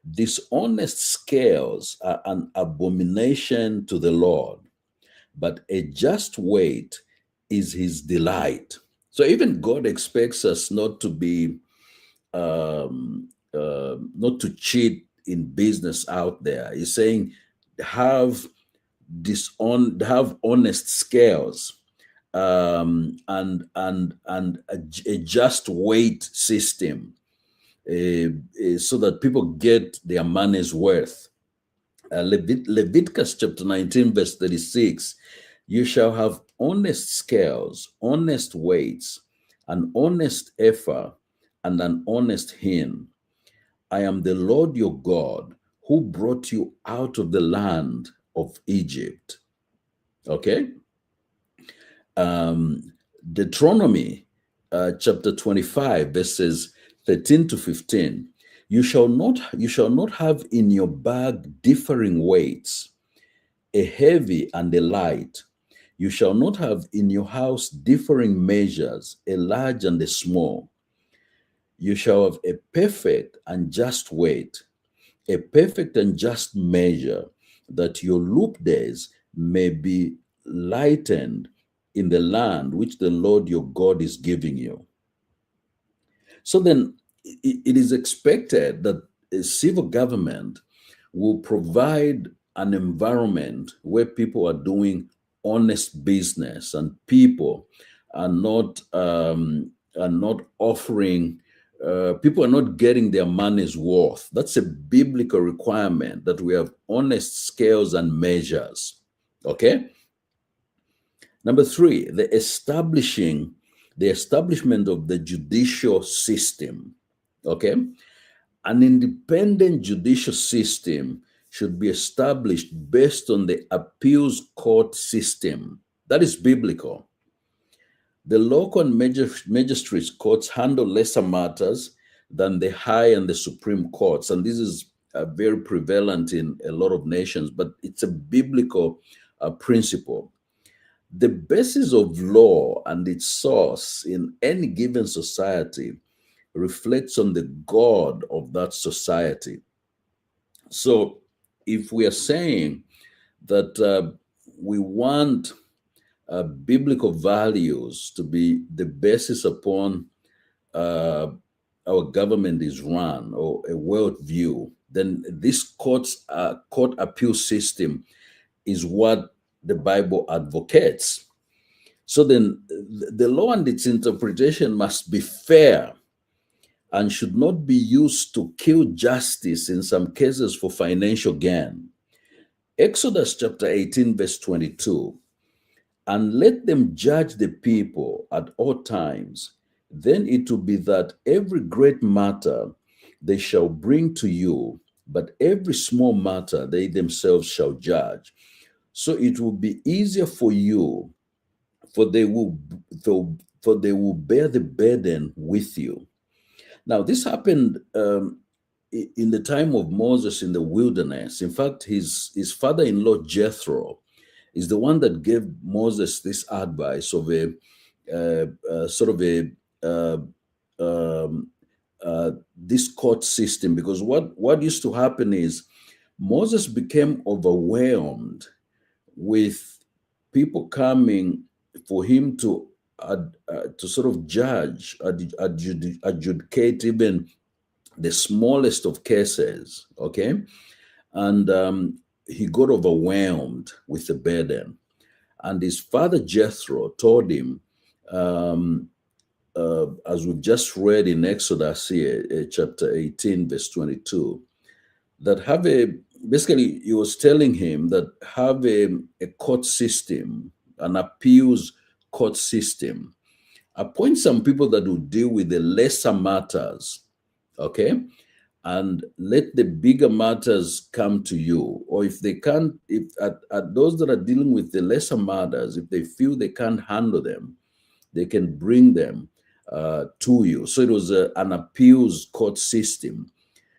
Dishonest scales are an abomination to the Lord, but a just weight is his delight. So even God expects us not to be not to cheat in business out there. He's saying have have honest scales, and a just weight system, so that people get their money's worth. Leviticus chapter 19, verse 36. You shall have honest scales, honest weights, an honest ephah, and an honest hin. I am the Lord your God who brought you out of the land of Egypt. Okay? Deuteronomy chapter 25, verses 13 to 15. You shall not have in your bag differing weights, a heavy and a light. You shall not have in your house differing measures, a large and a small. You shall have a perfect and just weight, a perfect and just measure, that your loop days may be lightened in the land which the Lord your God is giving you. So then it is expected that a civil government will provide an environment where people are doing honest business and people are not offering. People are not getting their money's worth. That's a biblical requirement that we have honest scales and measures. Okay. Number three, the establishment of the judicial system. Okay. An independent judicial system should be established based on the appeals court system. That is biblical. The local and magistrates courts handle lesser matters than the high and the supreme courts. And this is very prevalent in a lot of nations, but it's a biblical principle. The basis of law and its source in any given society reflects on the God of that society. So if we are saying that we want biblical values to be the basis upon our government is run, or a worldview, then this court appeal system is what the Bible advocates. So then the law and its interpretation must be fair and should not be used to kill justice in some cases for financial gain. Exodus chapter 18, verse 22. And let them judge the people at all times. Then it will be that every great matter they shall bring to you, but every small matter they themselves shall judge. So it will be easier for you, for they will bear the burden with you. Now, this happened in the time of Moses in the wilderness. In fact, his father-in-law Jethro is the one that gave Moses this advice of a sort of a this court system, because what used to happen is Moses became overwhelmed with people coming for him to sort of judge, adjudicate even the smallest of cases. Okay, and he got overwhelmed with the burden. And his father Jethro told him, as we've just read in Exodus here, chapter 18, verse 22, that basically he was telling him that have a court system, an appeals court system. Appoint some people that will deal with the lesser matters, okay? And let the bigger matters come to you. Or if they can't, if at those that are dealing with the lesser matters, if they feel they can't handle them, they can bring them. to you. So it was an appeals court system.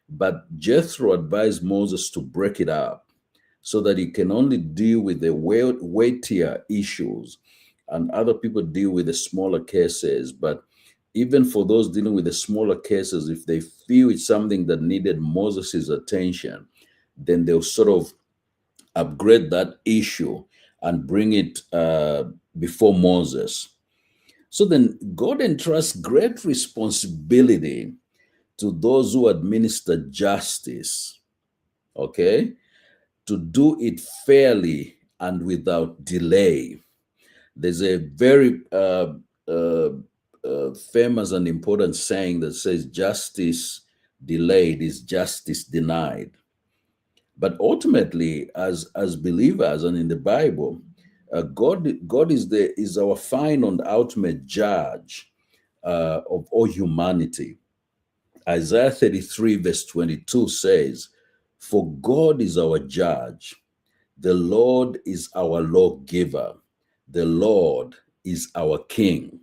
But Jethro advised Moses to break it up so that he can only deal with the weightier issues and other people deal with the smaller cases. But even for those dealing with the smaller cases, if they feel it's something that needed Moses' attention, then they'll sort of upgrade that issue and bring it before Moses. So then God entrusts great responsibility to those who administer justice, okay, to do it fairly and without delay. There's a very uh, famous and important saying that says, justice delayed is justice denied. But ultimately, as believers and in the Bible, God is our final and ultimate judge of all humanity. Isaiah 33 verse 22 says, "For God is our judge, the Lord is our lawgiver, the Lord is our king."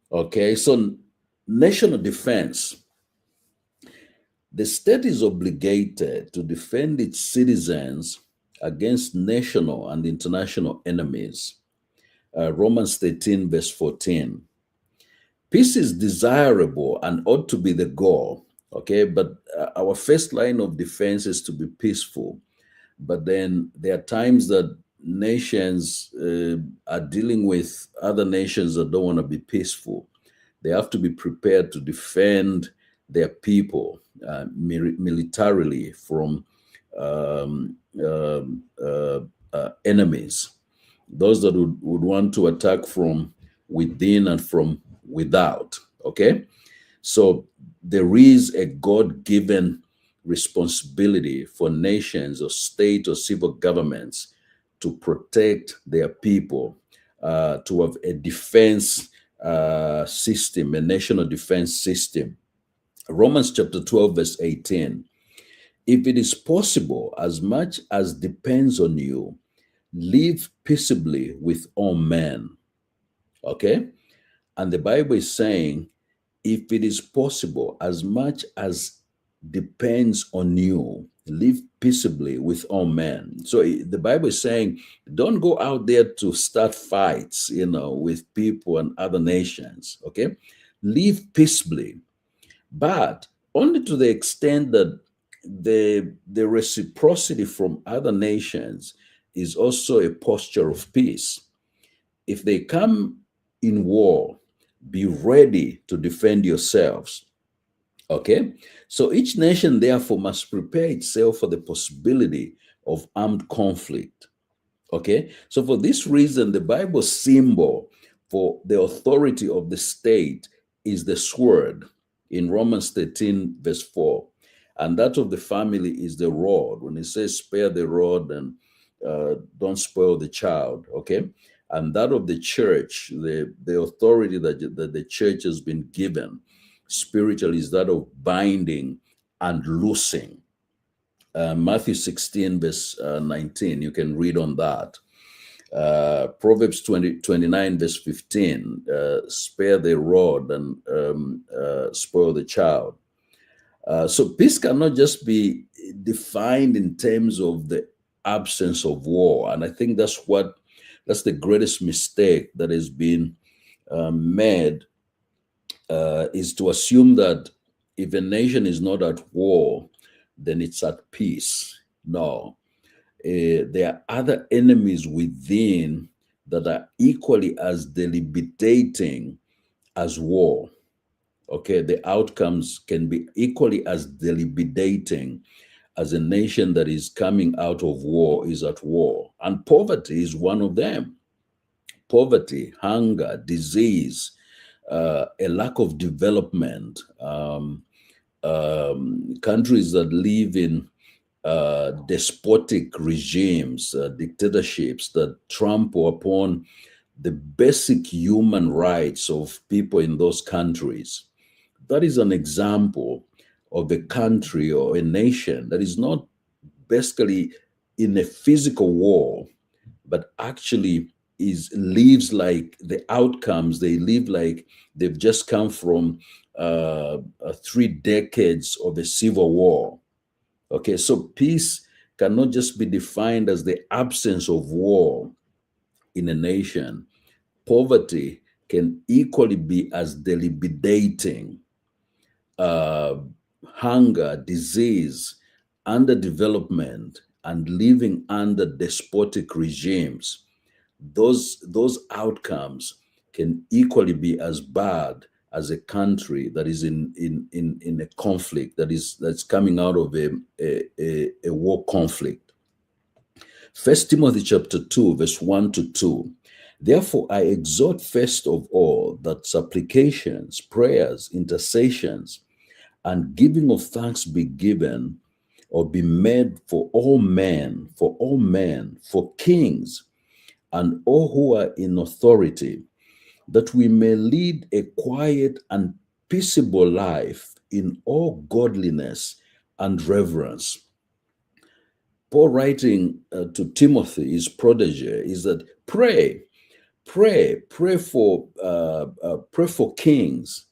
Okay, so national defense. The state is obligated to defend its citizens against national and international enemies. Romans 13, verse 14. Peace is desirable and ought to be the goal, okay? But our first line of defense is to be peaceful. But then there are times that nations are dealing with other nations that don't want to be peaceful. They have to be prepared to defend their people militarily from enemies, those that would want to attack from within and from without. Okay, so there is a God-given responsibility for nations or state or civil governments to protect their people, to have a defense system, a national defense system. Romans chapter 12, verse 18. If it is possible, as much as depends on you, live peaceably with all men. Okay? And the Bible is saying, if it is possible, as much as depends on you, live peaceably with all men. So the Bible is saying, don't go out there to start fights, with people and other nations. Okay? Live peaceably, but only to the extent that the reciprocity from other nations is also a posture of peace. If they come in war, be ready to defend yourselves. Okay? So each nation, therefore, must prepare itself for the possibility of armed conflict. Okay? So for this reason, the Bible symbol for the authority of the state is the sword in Romans 13, verse 4. And that of the family is the rod. When it says spare the rod and don't spoil the child, okay? And that of the church, the authority that the church has been given spiritually is that of binding and loosing. Matthew 16, verse 19, you can read on that. Proverbs 29, verse 15, spare the rod and spoil the child. So peace cannot just be defined in terms of the absence of war. And I think that's the greatest mistake that has been made, is to assume that if a nation is not at war, then it's at peace. No. There are other enemies within that are equally as debilitating as war. Okay, the outcomes can be equally as debilitating as a nation that is coming out of war is at war. And poverty is one of them. Poverty, hunger, disease, a lack of development, countries that live in despotic regimes, dictatorships that trample upon the basic human rights of people in those countries. That is an example of a country or a nation that is not basically in a physical war, but actually lives like the outcomes, they live like they've just come from 3 decades of a civil war. Okay, so peace cannot just be defined as the absence of war in a nation. Poverty can equally be as debilitating. uh, Hunger, disease, underdevelopment, and living under despotic regimes. Those outcomes can equally be as bad as a country that is in a conflict that's coming out of a war conflict. First Timothy chapter 2, verse 1 to 2. Therefore, I exhort first of all that supplications, prayers, intercessions, and giving of thanks be given or be made for all men, for kings, and all who are in authority, that we may lead a quiet and peaceable life in all godliness and reverence. Paul writing to Timothy, his protege, is that pray for kings,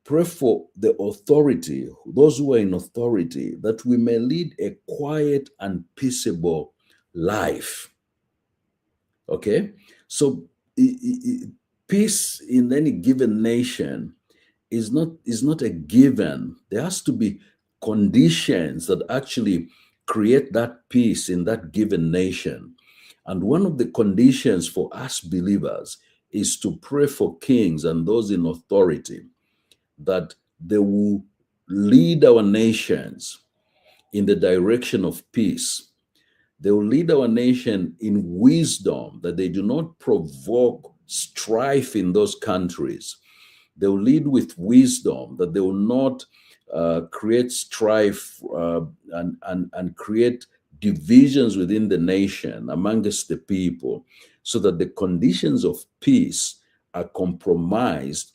pray for the authority, those who are in authority, that we may lead a quiet and peaceable life. Okay? So peace in any given nation is not a given. There has to be conditions that actually create that peace in that given nation. And one of the conditions for us believers is to pray for kings and those in authority, that they will lead our nations in the direction of peace. They will lead our nation in wisdom, that they do not provoke strife in those countries. They will lead with wisdom, that they will not create strife and create divisions within the nation, amongst the people, so that the conditions of peace are compromised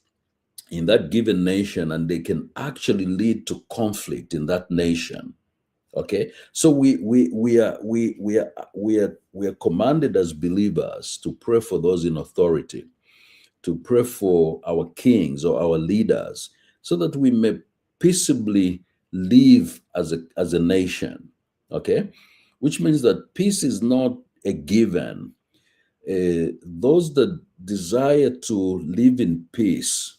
in that given nation and they can actually lead to conflict in that nation. Okay, so we are commanded as believers to pray for those in authority, to pray for our kings or our leaders, so that we may peaceably live as a nation. Okay, which means that peace is not a given. Those that desire to live in peace,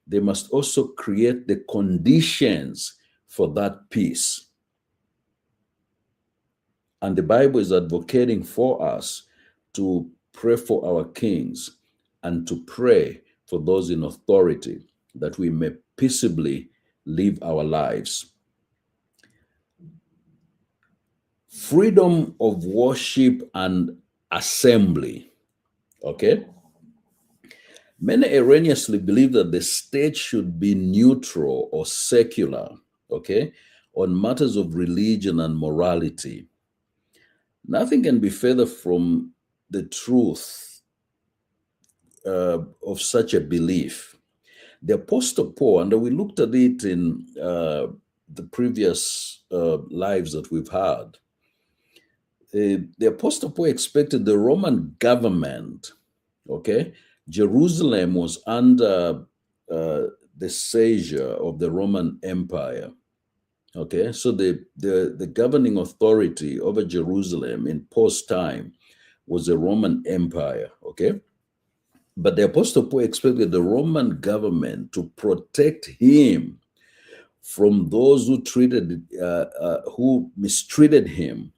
they must also create the conditions for that peace. And the Bible is advocating for us to pray for our kings and to pray for those in authority, that we may peaceably live our lives. Freedom of worship and assembly. Okay? Many erroneously believe that the state should be neutral or secular, okay, on matters of religion and morality. Nothing can be further from the truth of such a belief. The Apostle Paul, and we looked at it in the previous lives that we've had, the Apostle Paul expected the Roman government, okay? Jerusalem was under the seizure of the Roman Empire. Okay, so the governing authority over Jerusalem in Paul's time was the Roman Empire. Okay, but the Apostle Paul expected the Roman government to protect him from those who mistreated him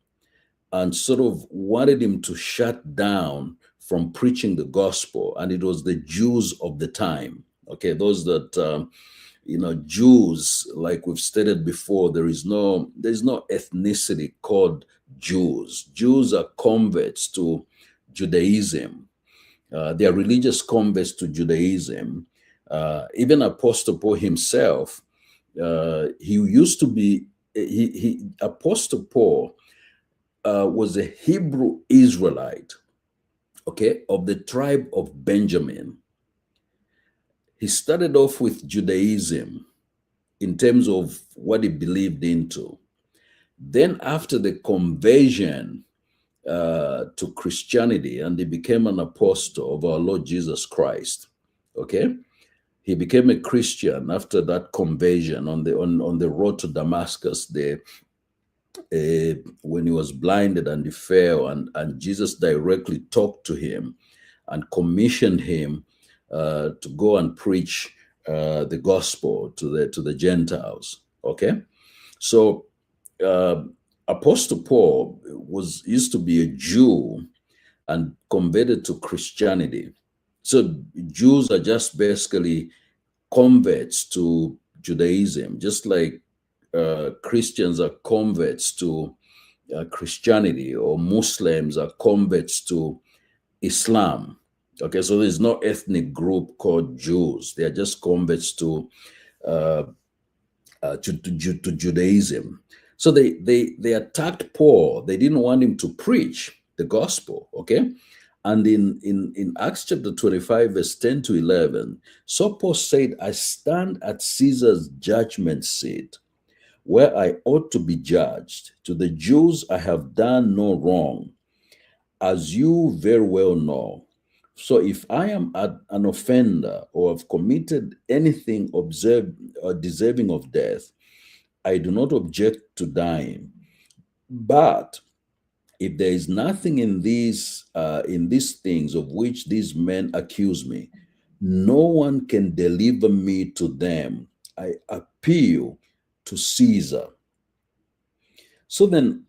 and sort of wanted him to shut down from preaching the gospel. And it was the Jews of the time. Okay, those that Jews, like we've stated before, there's no ethnicity called Jews. Jews are converts to Judaism. They are religious converts to Judaism. Even Apostle Paul himself, he used to be Apostle Paul was a Hebrew Israelite, okay, of the tribe of Benjamin. He started off with Judaism in terms of what he believed into. Then after the conversion to Christianity, and he became an apostle of our Lord Jesus Christ. Okay, he became a Christian after that conversion on the road to Damascus. When he was blinded and he fell, and Jesus directly talked to him and commissioned him to go and preach the gospel to the Gentiles. Okay, so uh, Apostle Paul used to be a Jew and converted to Christianity. So Jews are just basically converts to Judaism, just like Christians are converts to Christianity, or Muslims are converts to Islam. Okay, so there's no ethnic group called Jews. They are just converts uh, to Judaism. So they attacked Paul. They didn't want him to preach the gospel. Okay, and in Acts chapter 25, verse 10 to 11, so Paul said, "I stand at Caesar's judgment seat, where I ought to be judged. To the Jews I have done no wrong, as you very well know. So if I am an offender or have committed anything observed or deserving of death, I do not object to dying. But if there is nothing in these things of which these men accuse me, no one can deliver me to them. I appeal to Caesar." So then,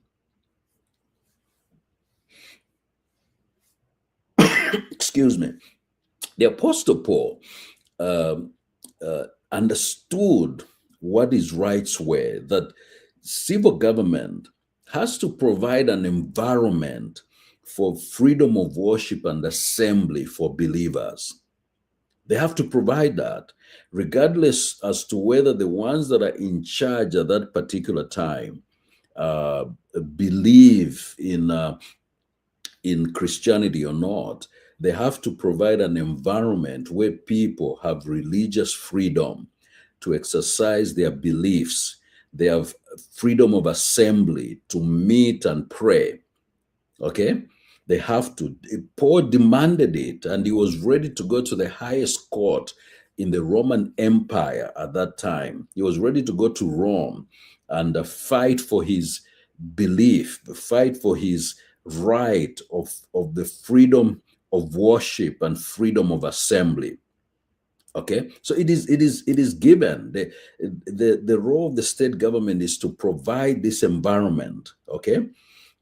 excuse me, the Apostle Paul um, understood what his rights were, that civil government has to provide an environment for freedom of worship and assembly for believers. They have to provide that, regardless as to whether the ones that are in charge at that particular time uh, believe in Christianity or not. They have to provide an environment where people have religious freedom to exercise their beliefs. They have freedom of assembly to meet and pray. Okay? They have to. Paul demanded it, and he was ready to go to the highest court in the Roman Empire at that time. He was ready to go to Rome and fight for his belief, fight for his right of the freedom of worship and freedom of assembly. Okay, so it is given. The role of the state government is to provide this environment. Okay,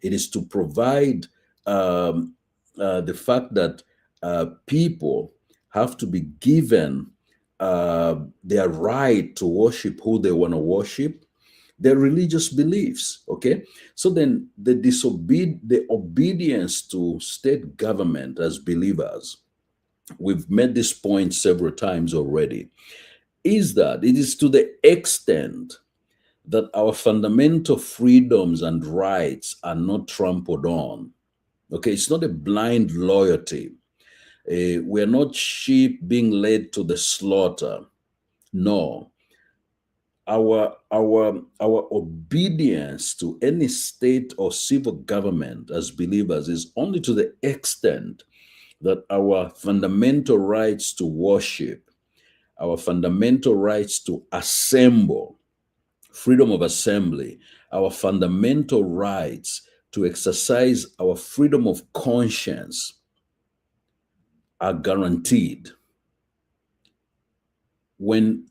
it is to provide the fact that people have to be given their right to worship who they want to worship, their religious beliefs. Okay, so then the obedience to state government as believers, we've made this point several times already, is that it is to the extent that our fundamental freedoms and rights are not trampled on. Okay, it's not a blind loyalty. We're not sheep being led to the slaughter. No, our obedience to any state or civil government as believers is only to the extent that our fundamental rights to worship, our fundamental rights to assemble, freedom of assembly, our fundamental rights to exercise our freedom of conscience are guaranteed. When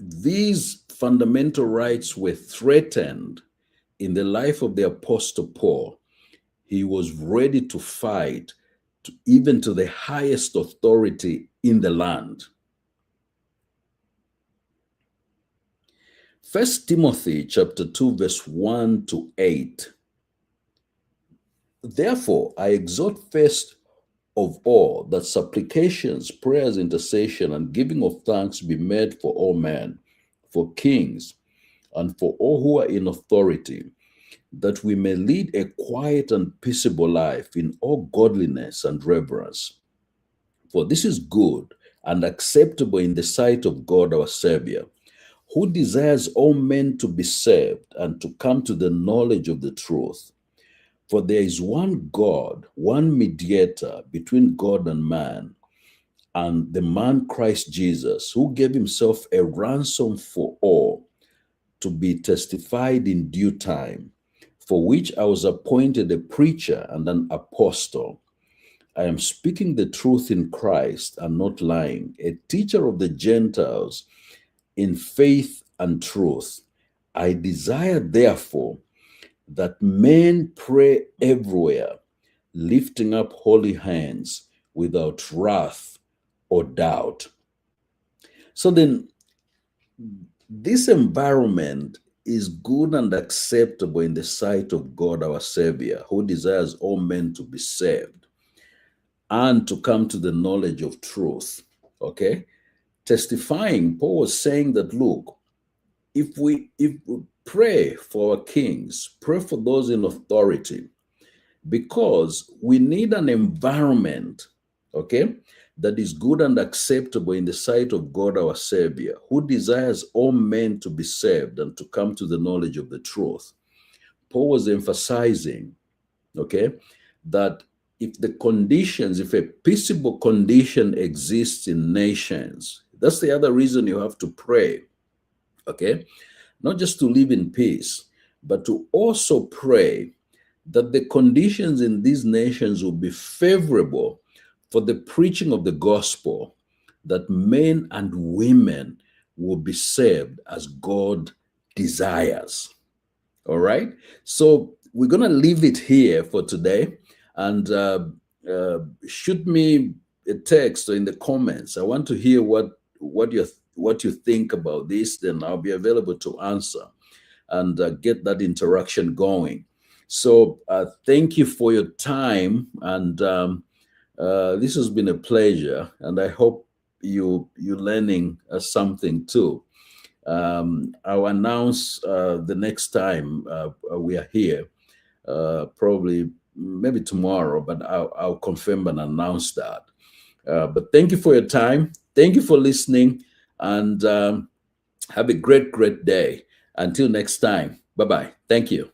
these fundamental rights were threatened in the life of the Apostle Paul, he was ready to fight even to the highest authority in the land. First Timothy chapter 2, verse 1 to 8. Therefore, I exhort first of all that supplications, prayers, intercession, and giving of thanks be made for all men, for kings, and for all who are in authority, that we may lead a quiet and peaceable life in all godliness and reverence. For this is good and acceptable in the sight of God our Savior, who desires all men to be saved and to come to the knowledge of the truth. For there is one God, one mediator between God and man, and the man Christ Jesus, who gave himself a ransom for all, to be testified in due time, for which I was appointed a preacher and an apostle. I am speaking the truth in Christ and not lying, a teacher of the Gentiles in faith and truth. I desire, therefore, that men pray everywhere, lifting up holy hands without wrath or doubt. So then, this environment is good and acceptable in the sight of God our Savior, who desires all men to be saved and to come to the knowledge of truth. Okay? Testifying, Paul was saying that, look, if we pray for our kings, pray for those in authority, because we need an environment, okay, that is good and acceptable in the sight of God our Savior, who desires all men to be saved and to come to the knowledge of the truth. Paul was emphasizing, okay, that if a peaceable condition exists in nations, that's the other reason you have to pray, okay, not just to live in peace, but to also pray that the conditions in these nations will be favorable for the preaching of the gospel, that men and women will be saved as God desires. All right? So we're going to leave it here for today, and shoot me a text or in the comments. I want to hear what you think about this. Then I'll be available to answer and get that interaction going. So thank you for your time, and this has been a pleasure, and I hope you're learning something too. I'll announce the next time we are here, probably maybe tomorrow, but I'll confirm and announce that. But thank you for your time. Thank you for listening, and have a great day. Until next time, bye-bye. Thank you.